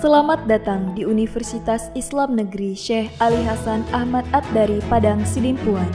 Selamat datang di Universitas Islam Negeri Syekh Ali Hasan Ahmad Ad-Dari Padang Sidimpuan.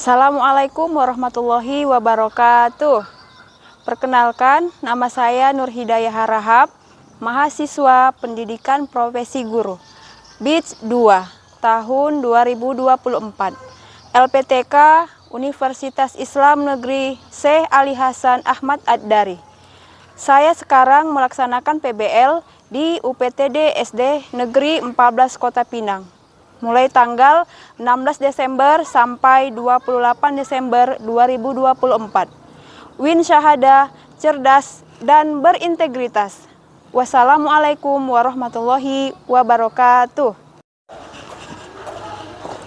Assalamualaikum warahmatullahi wabarakatuh. Perkenalkan, nama saya Nur Hidayah Harahap, mahasiswa Pendidikan Profesi Guru, Batch 2, tahun 2024, LPTK Universitas Islam Negeri Syekh Ali Hasan Ahmad Ad-Dari. Saya sekarang melaksanakan PBL di UPTD SD Negeri 14 Kota Pinang, mulai tanggal 16 Desember sampai 28 Desember 2024. Win Syahada, cerdas, dan berintegritas. Wassalamualaikum warahmatullahi wabarakatuh.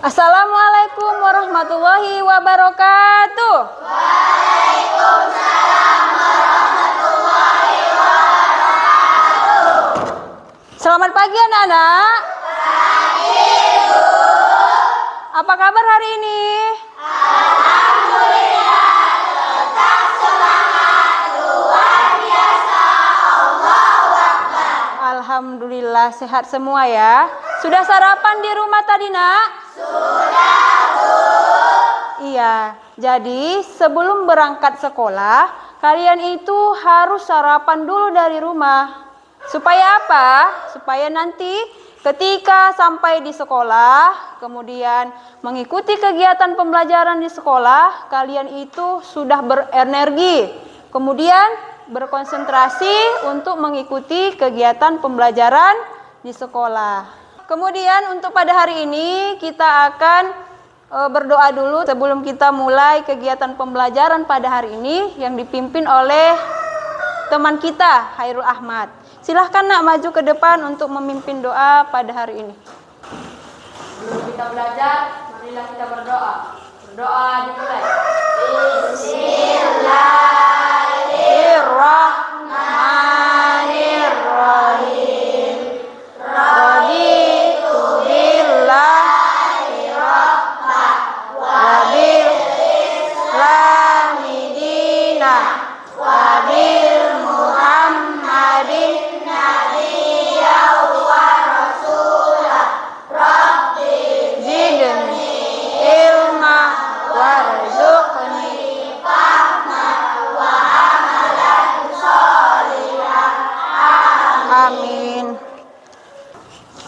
Assalamualaikum warahmatullahi wabarakatuh. Waalaikumsalam warahmatullahi wabarakatuh. Selamat pagi anak-anak. Apa kabar hari ini? Alhamdulillah, tetap semangat, luar biasa, Allahu Akbar. Alhamdulillah, sehat semua ya. Sudah sarapan di rumah tadi, Nak? Sudah, Bu. Iya, jadi sebelum berangkat sekolah, kalian itu harus sarapan dulu dari rumah. Supaya apa? Supaya nanti ketika sampai di sekolah, kemudian mengikuti kegiatan pembelajaran di sekolah, kalian itu sudah berenergi, kemudian berkonsentrasi untuk mengikuti kegiatan pembelajaran di sekolah. Kemudian untuk pada hari ini kita akan berdoa dulu sebelum kita mulai kegiatan pembelajaran pada hari ini yang dipimpin oleh teman kita, Hairul Ahmad. Silahkan Nak maju ke depan untuk memimpin doa pada hari ini. Sebelum kita belajar, marilah kita berdoa. Berdoa dimulai. Bismillahirrahmanirrahim. Raditu billahi rabba wa bil islami dina wa bil muhammadin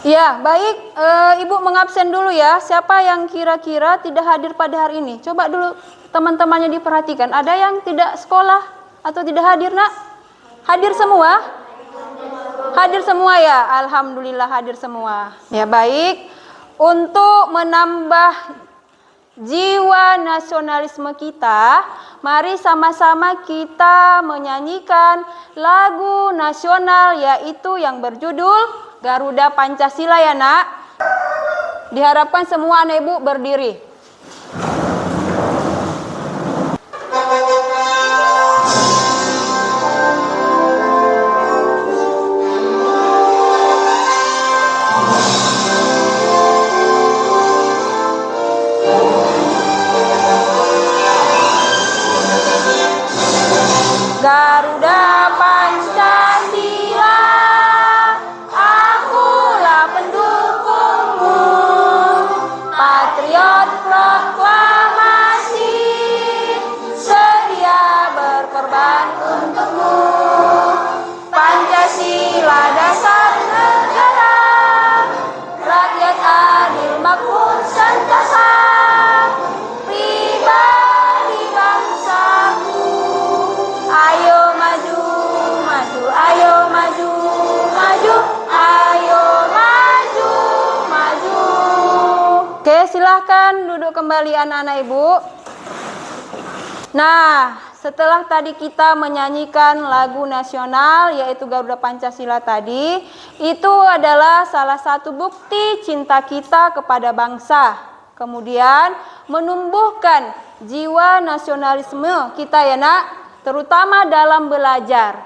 Ya, baik. Ibu mengabsen dulu ya. Siapa yang kira-kira tidak hadir pada hari ini? Coba dulu teman-temannya diperhatikan. Ada yang tidak sekolah atau tidak hadir, Nak? Hadir semua? Hadir semua ya? Alhamdulillah hadir semua. Ya, baik. Untuk menambah jiwa nasionalisme kita, mari sama-sama kita menyanyikan lagu nasional yaitu yang berjudul Garuda Pancasila ya Nak. Diharapkan semua anak ibu berdiri. Garuda Pancasila, akulah pendukungmu, patriot proklamasi, sedia berkorban untukmu. Pancasila dasar negara, rakyat adil makmur sentosa, pribadi bangsaku. Ayo maju, maju, ayo maju, maju, ayo maju, maju. Oke, silahkan duduk kembali anak-anak ibu. Nah, setelah tadi kita menyanyikan lagu nasional yaitu Garuda Pancasila tadi, itu adalah salah satu bukti cinta kita kepada bangsa. Kemudian menumbuhkan jiwa nasionalisme kita ya nak, terutama dalam belajar.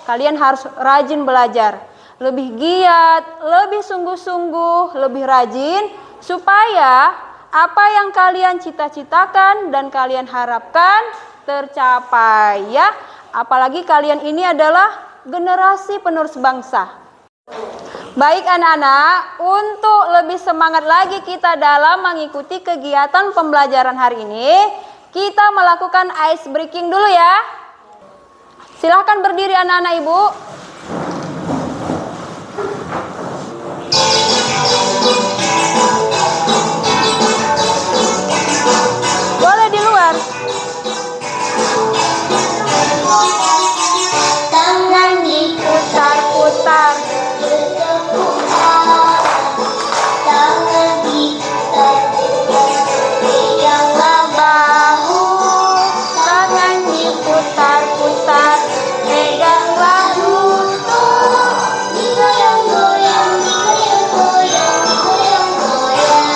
Kalian harus rajin belajar, lebih giat, lebih sungguh-sungguh, lebih rajin, supaya apa yang kalian cita-citakan dan kalian harapkan tercapai ya. Apalagi kalian ini adalah generasi penerus bangsa. Baik anak-anak, untuk lebih semangat lagi kita dalam mengikuti kegiatan pembelajaran hari ini, kita melakukan ice breaking dulu ya. Silahkan berdiri anak-anak ibu. Boleh di luar. Tangan diputar-putar, tangan diputar-putar, peganglah bahu. Tangan diputar-putar, peganglah lutut. Digoyang-goyang, digoyang-goyang, digoyang-goyang.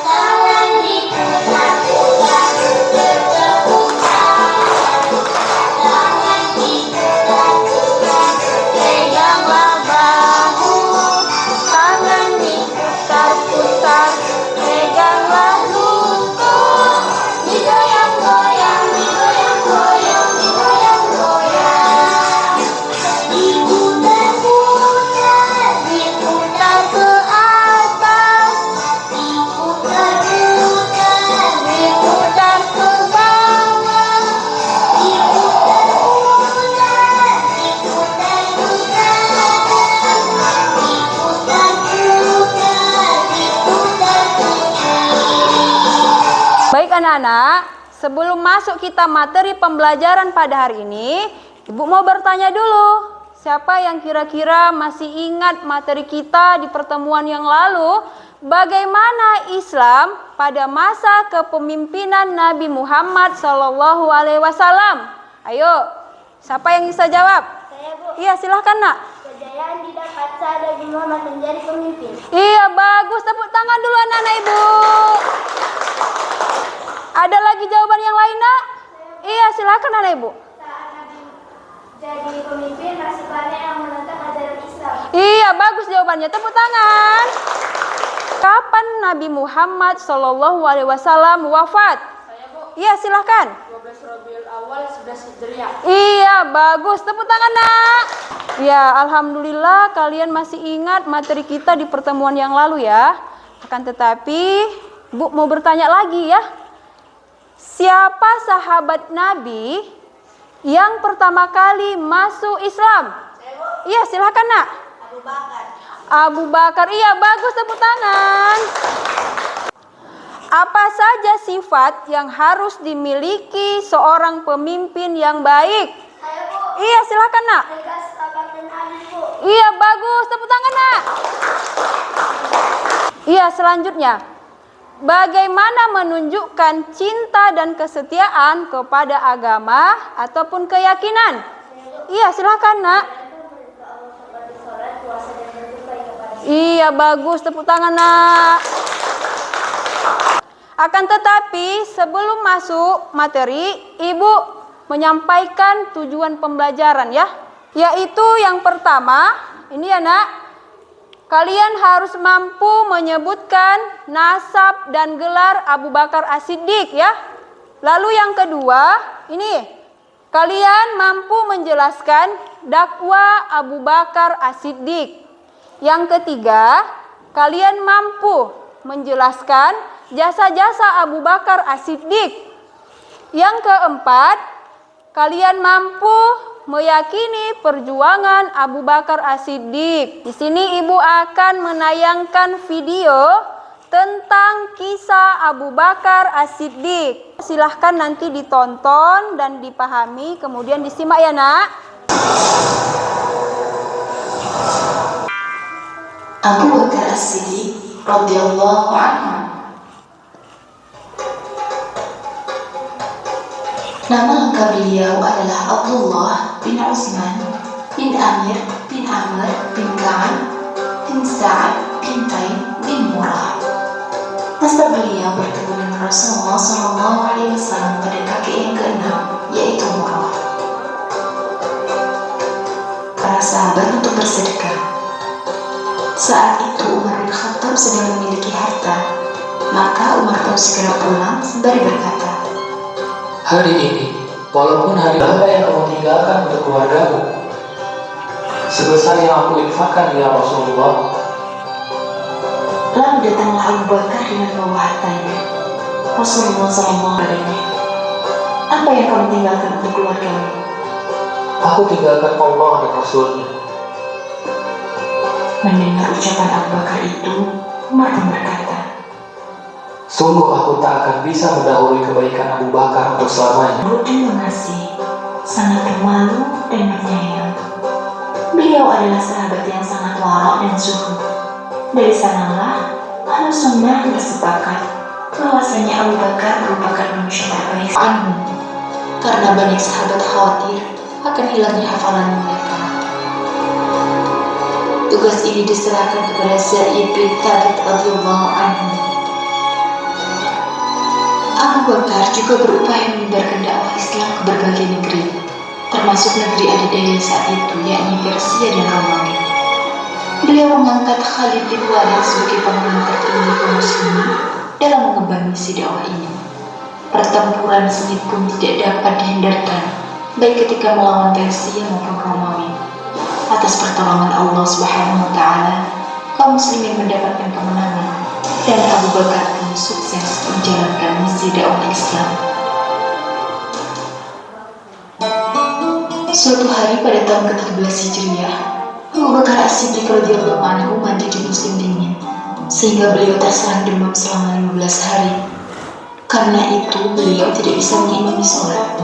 Tangan diputar-putar, bergetar. Tangan diputar-putar, Peganglah bahu. Tangan diputar-putar, peganglah lutut. digoyang-goyang, digoyang-goyang, digoyang-goyang. Diputar-putar, diputar ke atas, diputar-putar, diputar ke bawah, diputar-putar, diputar ke kanan, diputar-putar, diputar ke kiri. Baik anak-anak, sebelum masuk kita materi pembelajaran pada hari ini, Ibu mau bertanya dulu. Siapa yang kira-kira masih ingat materi kita di pertemuan yang lalu? Bagaimana Islam pada masa kepemimpinan Nabi Muhammad SAW? Ayo, siapa yang bisa jawab? Saya Bu, Iya, silahkan nak. kejayaan didapat saat Nabi Muhammad menjadi pemimpin. Iya, bagus. Tepuk tangan dulu anak-anak ibu. Ada lagi jawaban yang lain nak? Iya, silahkan anak ibu. Saat Nabi jadi pemimpin, masih banyak yang menentang ajaran Islam. Iya, bagus jawabannya. Tepuk tangan. Kapan Nabi Muhammad SAW wafat? Iya, silahkan. 12 Rabiul Awal 11 Hijriah. Iya, bagus. Tepuk tangan, nak. Ya, alhamdulillah kalian masih ingat materi kita di pertemuan yang lalu ya. Akan tetapi, Bu mau bertanya lagi ya. Siapa sahabat Nabi yang pertama kali masuk Islam? Iya, silahkan, nak. Abu Bakar. Iya, bagus. Tepuk tangan. Apa saja sifat yang harus dimiliki seorang pemimpin yang baik? Saya Bu, Iya, silakan nak. tegas, sabar dan adil Bu. Iya, bagus. Tepuk tangan nak. Iya, selanjutnya. Bagaimana menunjukkan cinta dan kesetiaan kepada agama ataupun keyakinan? Iya, silakan nak. Iya, bagus. Tepuk tangan nak. Akan tetapi sebelum masuk materi, Ibu menyampaikan tujuan pembelajaran ya. Yaitu yang pertama, ini ya nak. Kalian harus mampu menyebutkan nasab dan gelar Abu Bakar As-Siddiq ya. Lalu yang kedua, ini. Kalian mampu menjelaskan dakwah Abu Bakar As-Siddiq. Yang ketiga, kalian mampu menjelaskan jasa-jasa Abu Bakar As-Siddiq. Yang keempat, kalian mampu meyakini perjuangan Abu Bakar As-Siddiq. Di sini Ibu akan menayangkan video tentang kisah Abu Bakar As-Siddiq. Silahkan nanti ditonton dan dipahami, kemudian disimak ya nak. Abu Bakar As-Siddiq radhiyallahu anhu Nama lengkap beliau adalah Abdullah bin Utsman bin Amir bin Amr bin Ka'ab bin Sa'ad bin Taim bin Murrah. Nasab beliau bertemu dengan Rasulullah SAW pada kakek yang keenam, yaitu Murrah. Para sahabat untuk bersedekah. Saat itu Umar bin Khattab sedang memiliki harta, maka Umar pun segera pulang sembari berkata, "Hari ini, walaupun hari apa yang kamu tinggalkan untuk keluargamu, sebesar yang aku infakkan ya Rasulullah." Lalu datanglah Abu Bakar dengan membawa hartanya. Rasulullah SAW, "Apa yang kamu tinggalkan untuk keluargamu?" "Aku tinggalkan Allah dan Rasulnya." Mendengar ucapan Abu Bakar itu, Umar pun berkata, "Sungguh aku tak akan bisa mendahului kebaikan Abu Bakar untuk selamanya." "Lembut dan mengasih, sangat pemalu dan penyayang. Beliau adalah sahabat yang sangat warak dan zuhud. Dari sanalah Ahlus Sunnah bersepakat bahwasanya Abu Bakar merupakan manusia terbaik anhu, karena banyak sahabat khawatir akan hilangnya hafalan mereka. Tugas ini diserahkan kepada Zaid bin Thabit radhiyallahu anhu. Abu Bakar juga berupaya menyebarkan dakwah Islam ke berbagai negeri, termasuk negeri adidaya saat itu, yakni Persia dan Romawi. Beliau mengangkat Khalid bin Walid sebagai panglima tertinggi kaum muslimin dalam mengemban misi dakwah ini. Pertempuran sengit pun tidak dapat dihindarkan, baik ketika melawan Persia maupun Romawi. Atas pertolongan Allah Subhanahu wa Ta'ala, kaum muslimin mendapatkan kemenangan, dan Abu Bakar pun sukses menjalankan misi dakwah Islam. Suatu hari pada tahun ke-13 Hijriah, Abu Bakar As-Siddiq radhiyallahu anhu mandi di musim dingin, sehingga beliau terserang demam selama 15 hari. Karena itu beliau tidak bisa mengimami sholat.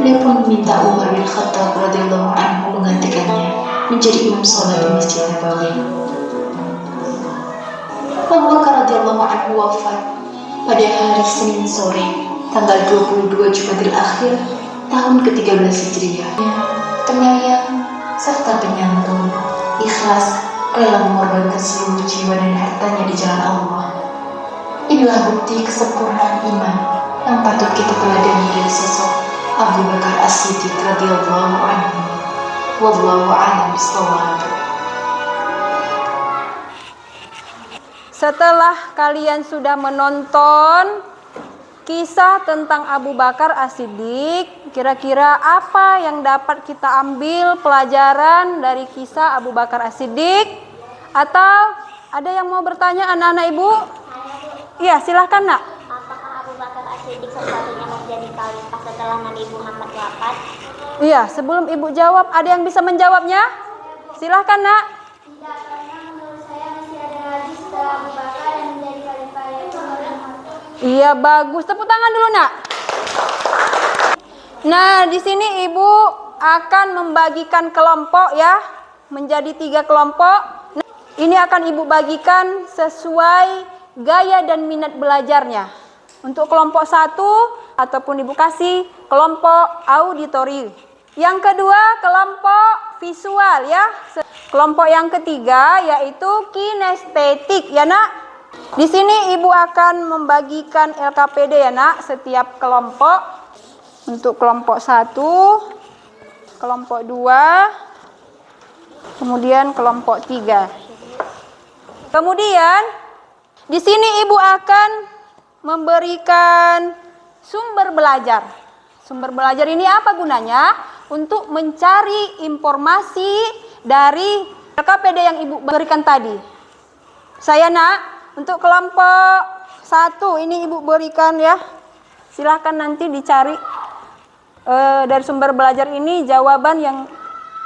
Beliau pun meminta Umar bin Khattab radhiyallahu anhu menggantikannya menjadi imam sholat di Masjid Nabawi. Abu Bakar radhiyallahu anhu wafat pada hari Senin sore, tanggal 22 Jumadil Akhir, tahun ke-13 Hijriah. Penyayang serta penyantun, ikhlas, rela mengorbankan seluruh jiwa dan hartanya di jalan Allah. Inilah bukti kesempurnaan iman yang patut kita teladani dari sosok Abu Bakar As-Siddiq radhiyallahu anhu. Wallahu a'lam bishawab. Setelah kalian sudah menonton kisah tentang Abu Bakar As-Siddiq, kira-kira apa yang dapat kita ambil pelajaran dari kisah Abu Bakar As-Siddiq? Atau ada yang mau bertanya anak-anak ibu? Iya, silahkan nak. Apakah Abu Bakar As-Siddiq satu-satunya menjadi khalifah setelah Nabi Muhammad wafat? Iya, sebelum ibu jawab, ada yang bisa menjawabnya? Silahkan nak. Tidak, karena menurut saya masih ada lagi setelah Abu Bakar yang menjadi khalifah, yaitu Umar bin Khattab. Iya, bagus. Tepuk tangan dulu nak. Nah, di sini ibu akan membagikan kelompok ya, menjadi 3 kelompok. Nah, ini akan ibu bagikan sesuai gaya dan minat belajarnya. Untuk kelompok 1 ataupun ibu kasih kelompok auditori. Yang kedua kelompok visual ya. Kelompok yang ketiga yaitu kinestetik ya nak. Di sini ibu akan membagikan LKPD ya nak, setiap kelompok. Untuk kelompok 1, kelompok 2, kemudian kelompok 3. Kemudian di sini ibu akan memberikan sumber belajar. Sumber belajar ini apa gunanya? Untuk mencari informasi dari LKPD yang ibu berikan tadi. Saya nak, untuk kelompok 1 ini ibu berikan ya. Silahkan nanti dicari dari sumber belajar ini jawaban yang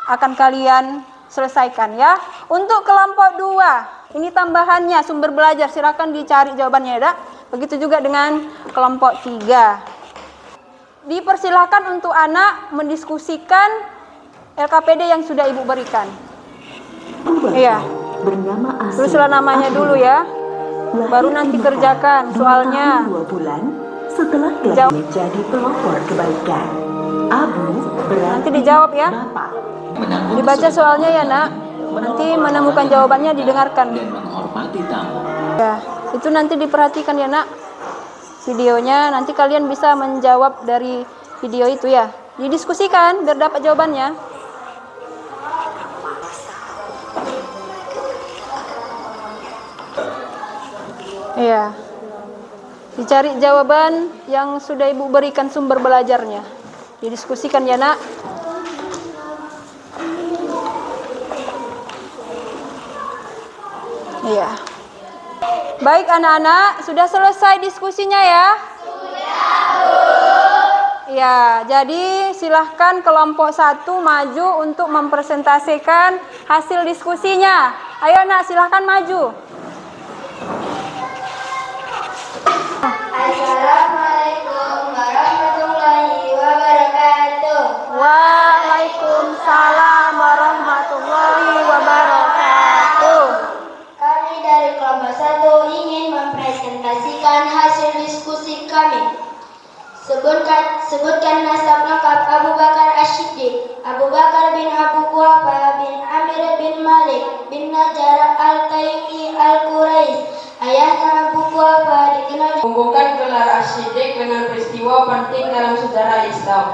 akan kalian selesaikan ya. Untuk kelompok 2, ini tambahannya sumber belajar, silahkan dicari jawabannya ya. Begitu juga dengan kelompok 3. Dipersilahkan untuk anak mendiskusikan LKPD yang sudah ibu berikan. Iya. Tulislah namanya dulu ya. Baru nanti kerjakan soalnya. 2 bulan Setelah Glenn menjadi pelopor kebaikan, Abu berarti Nanti dijawab ya. bapak. Dibaca soalnya ya nak. Nanti menemukan jawabannya didengarkan. Dan menghormati tamu. Ya, itu nanti diperhatikan ya nak. Videonya nanti kalian bisa menjawab dari video itu ya. Didiskusikan biar dapat jawabannya. Iya. Dicari jawaban yang sudah ibu berikan sumber belajarnya. Didiskusikan ya nak. Iya. Baik anak-anak, sudah selesai diskusinya ya? Sudah, Bu. Ya, jadi silahkan kelompok 1 maju untuk mempresentasikan hasil diskusinya. Ayo nak, silahkan maju. Assalamualaikum warahmatullahi wabarakatuh. Waalaikumsalam warahmatullahi wabarakatuh. Kami dari kelompok 1 ingin mempresentasikan hasil diskusi kami. Sebutkan nasab lengkap Abu Bakar Ash-Shiddiq. Abu Bakar bin Abu Quhafa bin Amir bin Malik bin Najjar al-Taymi al-Quraisy. Ayahnya Abu Quhafa dikenal Hubungkan gelar Ash-Shiddiq dengan peristiwa penting dalam sejarah Islam.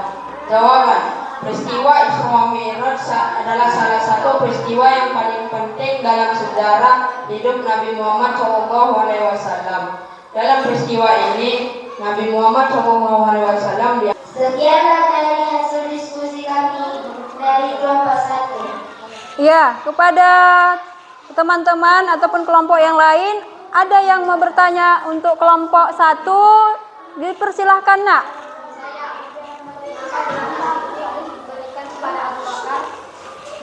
Jawaban: peristiwa Isra Mi'raj adalah salah satu peristiwa yang paling penting dalam sejarah hidup Nabi Muhammad SAW. Dalam peristiwa ini, Nabi Muhammad SAW Sekianlah dari hasil diskusi kami dari kelompok 1. Ya, kepada teman-teman ataupun kelompok yang lain, ada yang mau bertanya untuk kelompok 1, dipersilahkan nak.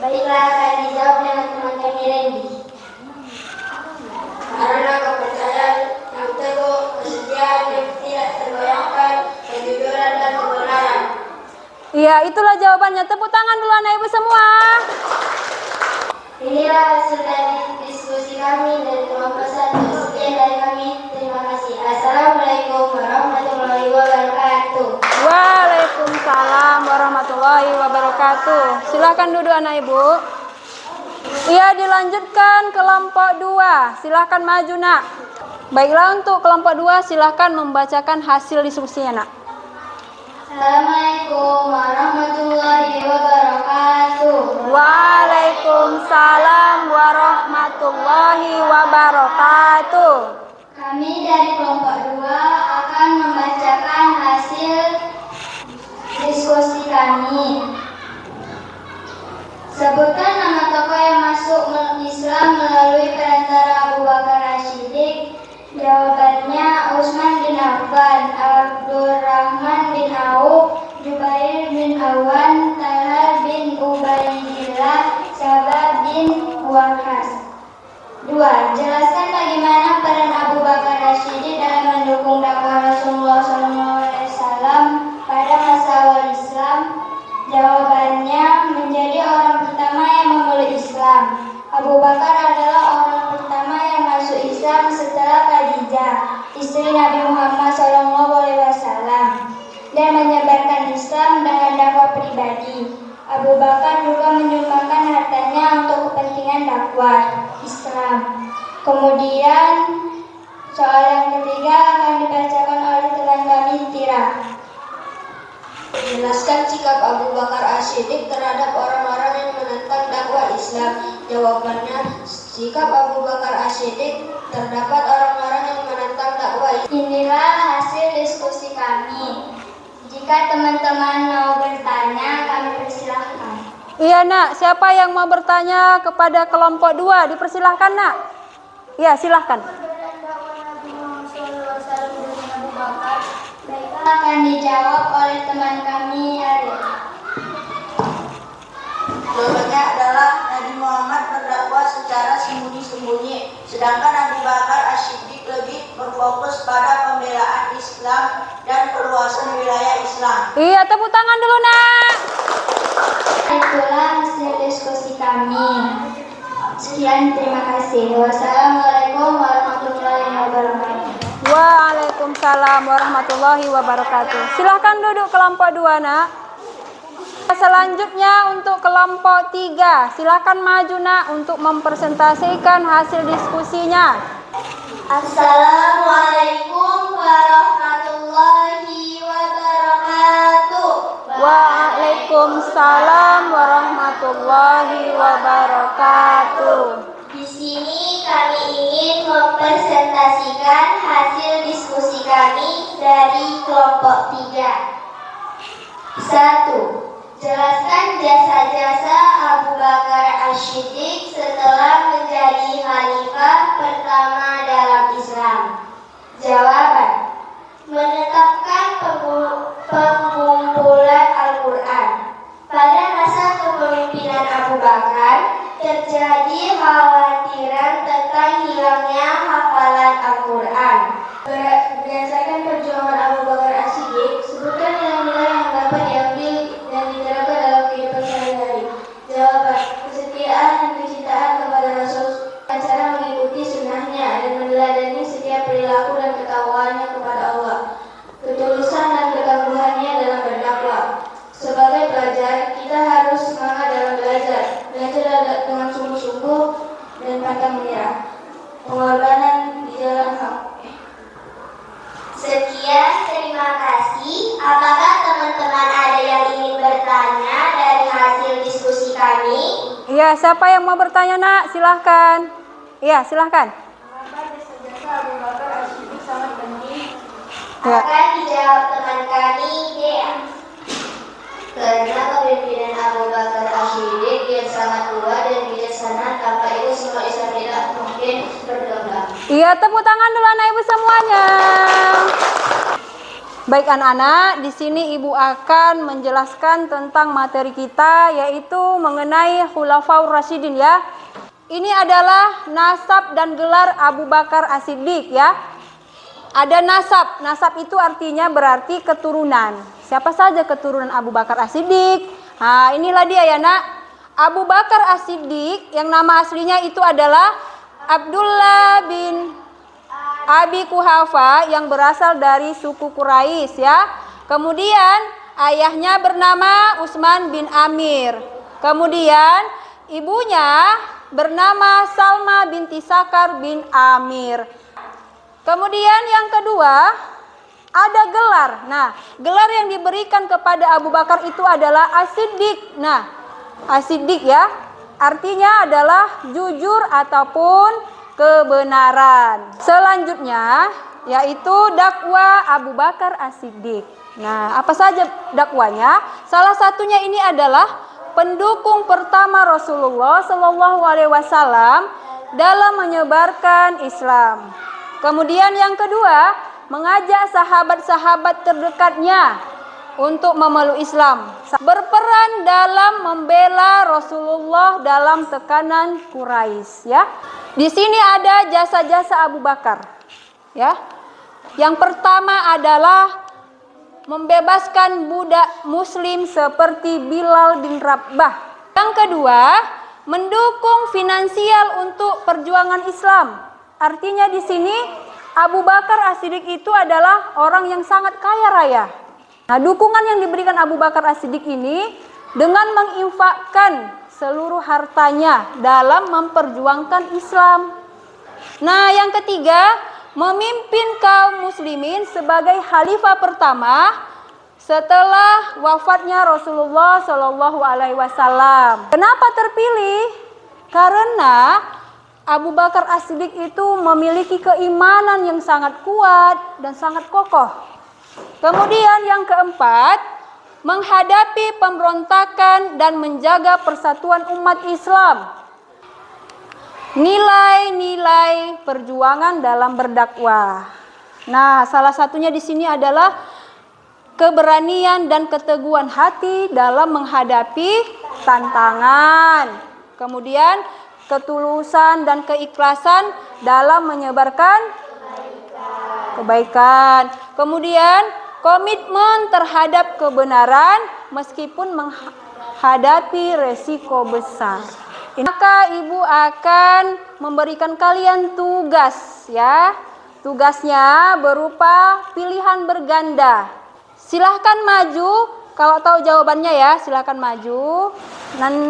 Baiklah, akan dijawab dengan teman kami Randy. karena kepercayaan yang teguh, kesetiaan yang tidak tergoyahkan, kejujuran dan kebenaran. Iya, itulah jawabannya. Tepuk tangan dulu anak ibu semua. Inilah hasil dari diskusi kami dari kelompok 1. Sekian dari kami. Terima kasih. Assalamualaikum warahmatullahi wabarakatuh. Waalaikumsalam warahmatullahi wabarakatuh. Silakan duduk anak ibu. Iya, dilanjutkan kelompok 2. Silakan maju nak. Baiklah, untuk kelompok 2 silakan membacakan hasil diskusinya nak. Assalamualaikum warahmatullahi wabarakatuh. Waalaikumsalam warahmatullahi wabarakatuh. Kami dari kelompok 2 akan membacakan hasil diskusi kami. Sebutkan nama tokoh yang masuk Islam melalui perantara Abu Bakar Ash-Shiddiq. Jawabannya Utsman bin Affan, Abdurrahman bin Auf, Jubair bin Awan, Talha bin Ubaidillah, Sabah bin Waqas. 2. Jelaskan bagaimana peran Abu Bakar Ash-Shiddiq dalam mendukung dakwah Rasulullah SAW pada masa awal Islam. Jawabannya menjadi orang pertama yang memeluk Islam. Abu Bakar adalah orang pertama yang masuk Islam setelah Khadijah, istri Nabi Muhammad SAW, dan menyebarkan Islam dengan dakwah pribadi. Abu Bakar juga menyumbangkan hartanya untuk kepentingan dakwah Islam. Kemudian soal yang ketiga akan dibacakan oleh teman kami Tira. Jelaskan sikap Abu Bakar Ash-Shiddiq terhadap orang-orang yang menentang dakwah Islam. Jawabannya, sikap Abu Bakar Ash-Shiddiq terdapat orang-orang yang menentang dakwah Islam. Inilah hasil diskusi kami. Jika teman-teman mau bertanya, kami persilahkan. Iya nak, siapa yang mau bertanya kepada kelompok 2? Dipersilahkan nak. Iya, silahkan. Akan dijawab oleh teman kami Ariel. Jawabannya adalah Nabi Muhammad berdakwah secara sembunyi-sembunyi, sedangkan Abu Bakar Ash-Shiddiq lebih berfokus pada pembelaan Islam dan perluasan wilayah Islam. Iya, tepuk tangan dulu nak. Itulah hasil diskusi kami. Sekian, terima kasih. Wassalamualaikum warahmatullahi wabarakatuh. Waalaikumsalam Waalaikumsalam warahmatullahi wabarakatuh. Silahkan duduk kelompok 2, nak. Selanjutnya untuk kelompok 3, silahkan maju, nak, untuk mempresentasikan hasil diskusinya. Assalamualaikum warahmatullahi wabarakatuh. Waalaikumsalam warahmatullahi wabarakatuh. Di sini kami ingin mempresentasikan hasil diskusi kami dari kelompok 3. 1. Jelaskan jasa-jasa Abu Bakar Ash-Shiddiq setelah menjadi khalifah pertama dalam Islam. Jawaban: menetapkan pengumpulan Al-Quran. Pada masa kepemimpinan Abu Bakar, terjadi khawatiran tentang hilangnya hafalan Al-Quran. Berdasarkan perjuangan Abu Bakar As-Siddiq, sebutkan nilai-nilai yang dapat diambil dan diterapkan dalam kehidupan sehari-hari. Jawaban: kesetiaan dan kecintaan kepada Rasul, cara mengikuti sunnahnya dan meneladani setiap perilaku dan ketakwaannya kepada Allah, ketulusan dan ketangguhannya dalam berdakwah. Sebagai pelajar, kita harus semangat dalam belajar dengan sungguh-sungguh dan pantang menyerah. Pengorbanan di jalan hak. Sekian, terima kasih. Apakah teman-teman ada yang ingin bertanya dari hasil diskusi kami? Iya, siapa yang mau bertanya, nak? Silahkan. Iya, silahkan. Mengapa jasa-jasa Abu Bakar Ash-Shiddiq sangat penting? Ya. Akan dijawab teman kami, Dea. Karena kepemimpinan Abu Bakar Ash-Shiddiq yang sangat tua dan bijaksana, tanpa itu semua Islam tidak mungkin berkembang. Iya, tepuk tangan dulu anak ibu semuanya. Baik anak-anak, di sini ibu akan menjelaskan tentang materi kita, yaitu mengenai Khulafaur Rasyidin, ya. Ini adalah nasab dan gelar Abu Bakar As-Siddiq, ya. Ada nasab. Nasab itu artinya berarti keturunan. Siapa saja keturunan Abu Bakar As-Siddiq? Nah, inilah dia, ya, nak. Abu Bakar As-Siddiq yang nama aslinya itu adalah Abdullah bin Abi Kuhafa yang berasal dari suku Quraisy, ya. Kemudian ayahnya bernama Utsman bin Amir. Kemudian ibunya bernama Salma binti Sakar bin Amir. Kemudian yang kedua ada gelar. Nah, gelar yang diberikan kepada Abu Bakar itu adalah As-Siddiq. Nah, As-Siddiq, ya, artinya adalah jujur ataupun kebenaran. Selanjutnya yaitu dakwah Abu Bakar As-Siddiq. Nah, apa saja dakwanya? Salah satunya ini adalah pendukung pertama Rasulullah Shallallahu Alaihi Wasallam dalam menyebarkan Islam. Kemudian yang kedua, mengajak sahabat-sahabat terdekatnya untuk memeluk Islam. Berperan dalam membela Rasulullah dalam tekanan Quraisy, ya. Di sini ada jasa-jasa Abu Bakar, ya. Yang pertama adalah membebaskan budak muslim seperti Bilal bin Rabah. Yang kedua, mendukung finansial untuk perjuangan Islam. Artinya di sini Abu Bakar As-Siddiq itu adalah orang yang sangat kaya raya. Nah, dukungan yang diberikan Abu Bakar As-Siddiq ini dengan menginfakkan seluruh hartanya dalam memperjuangkan Islam. Nah, yang ketiga, memimpin kaum muslimin sebagai khalifah pertama setelah wafatnya Rasulullah Shallallahu Alaihi Wasallam. Kenapa terpilih? Karena Abu Bakar As-Siddiq itu memiliki keimanan yang sangat kuat dan sangat kokoh. Kemudian yang keempat, menghadapi pemberontakan dan menjaga persatuan umat Islam. Nilai-nilai perjuangan dalam berdakwah. Nah, salah satunya di sini adalah keberanian dan keteguhan hati dalam menghadapi tantangan. Kemudian ketulusan dan keikhlasan dalam menyebarkan kebaikan. Kemudian komitmen terhadap kebenaran meskipun menghadapi resiko besar. Maka ibu akan memberikan kalian tugas, ya. Tugasnya berupa pilihan berganda. Silahkan maju, kalau tahu jawabannya ya, silahkan maju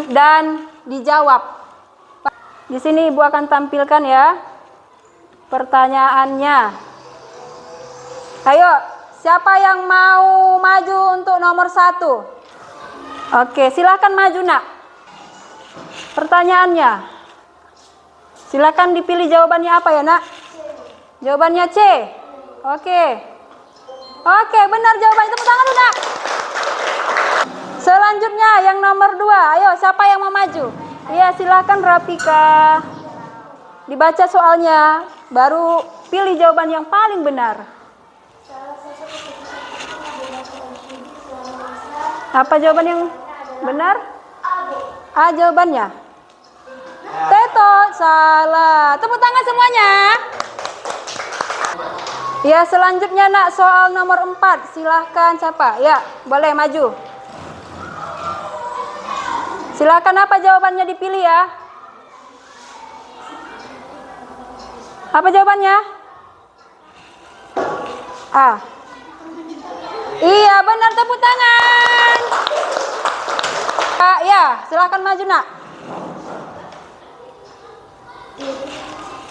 dan dijawab. Di sini Ibu akan tampilkan ya pertanyaannya. Ayo, siapa yang mau maju untuk nomor 1? Oke, silahkan maju nak. Pertanyaannya, silahkan dipilih jawabannya apa ya nak? Jawabannya C. Oke, benar jawabannya. Tepuk tangan dulu nak. Selanjutnya yang nomor 2. Ayo, siapa yang mau maju? Iya, silahkan Rafika. Dibaca soalnya, baru pilih jawaban yang paling benar. Apa jawaban yang benar? A jawabannya. Teto, salah. Tepuk tangan semuanya. Ya, selanjutnya nak, soal nomor 4. Silahkan siapa? Ya, boleh maju. Silahkan, apa jawabannya dipilih ya. Apa jawabannya? A. Iya, benar, tepuk tangan. Ya, silahkan maju nak.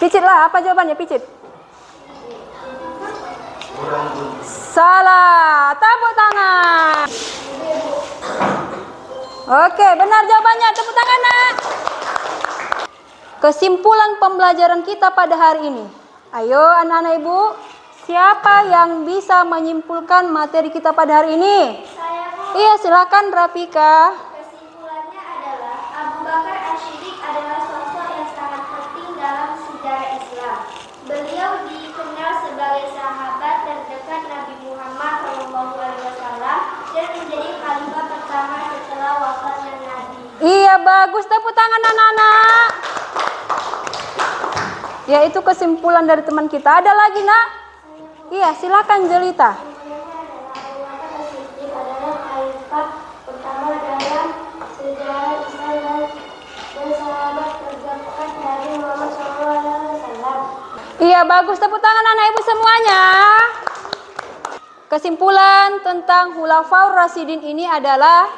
Picit lah, apa jawabannya Picit? Salah, tepuk tangan. Oke, benar jawabannya, tepuk tangan nak. Kesimpulan pembelajaran kita pada hari ini. Ayo anak-anak ibu, siapa yang bisa menyimpulkan materi kita pada hari ini? Saya Bu. Iya, silakan Rafika. Kesimpulannya adalah Abu Bakar As-Siddiq adalah sosok yang sangat penting dalam sejarah Islam. Beliau dikenal sebagai sahabat terdekat Nabi Muhammad SAW dan menjadi khalifah pertama setelah wafatnya Nabi. Iya, bagus, tepuk tangan anak-anak. Ya, itu kesimpulan dari teman kita. Ada lagi nak? Iya, silakan Jelita. Abu Bakar As-Siddiq adalah khalifah pertama dalam sejarah Islam dan sahabat terdekat Nabi Muhammad SAW. Iya, bagus, tepuk tangan anak ibu semuanya. Kesimpulan tentang Khulafaur Rasyidin ini adalah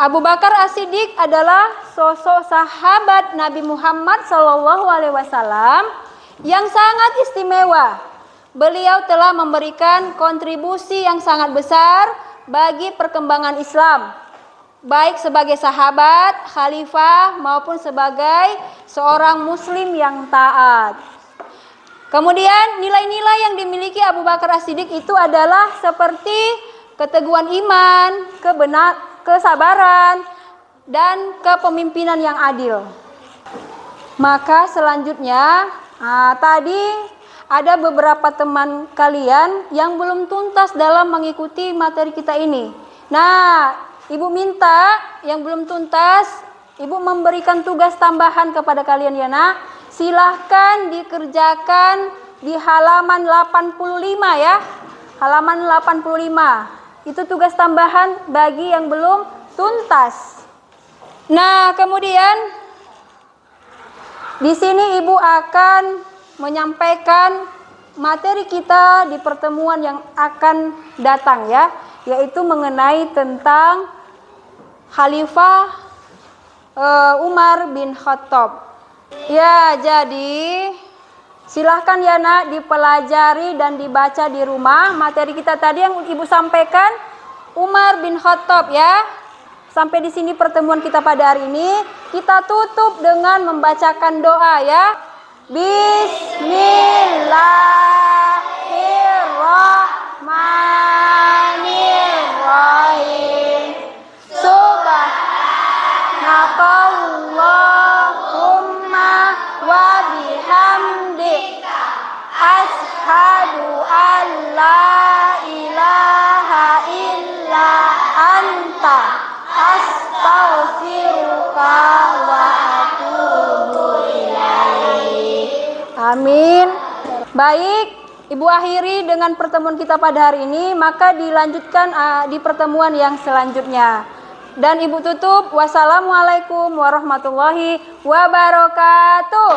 Abu Bakar As-Siddiq adalah sosok sahabat Nabi Muhammad SAW yang sangat istimewa. Beliau telah memberikan kontribusi yang sangat besar bagi perkembangan Islam, baik sebagai sahabat, khalifah, maupun sebagai seorang muslim yang taat. Kemudian nilai-nilai yang dimiliki Abu Bakar As-Siddiq itu adalah seperti keteguhan iman, kesabaran, dan kepemimpinan yang adil. Maka selanjutnya, tadi ada beberapa teman kalian yang belum tuntas dalam mengikuti materi kita ini. Nah, Ibu minta yang belum tuntas, Ibu memberikan tugas tambahan kepada kalian ya nak. Silahkan dikerjakan di halaman 85 ya. Halaman 85. Itu tugas tambahan bagi yang belum tuntas. Nah, kemudian di sini Ibu akan menyampaikan materi kita di pertemuan yang akan datang ya, yaitu mengenai tentang Khalifah Umar bin Khattab. Ya, jadi silahkan ya nak dipelajari dan dibaca di rumah materi kita tadi yang Ibu sampaikan Umar bin Khattab ya. Sampai di sini pertemuan kita pada hari ini. Kita tutup dengan membacakan doa ya. Bismillahirrahmanirrahim. Subhanakallahumma wa bihamdika asyhadu an la ilaha illa anta astaghfiruka wa atubu ilaik. Amin. Baik, Ibu akhiri dengan pertemuan kita pada hari ini, maka dilanjutkan di pertemuan yang selanjutnya. Dan Ibu tutup, wassalamualaikum warahmatullahi wabarakatuh.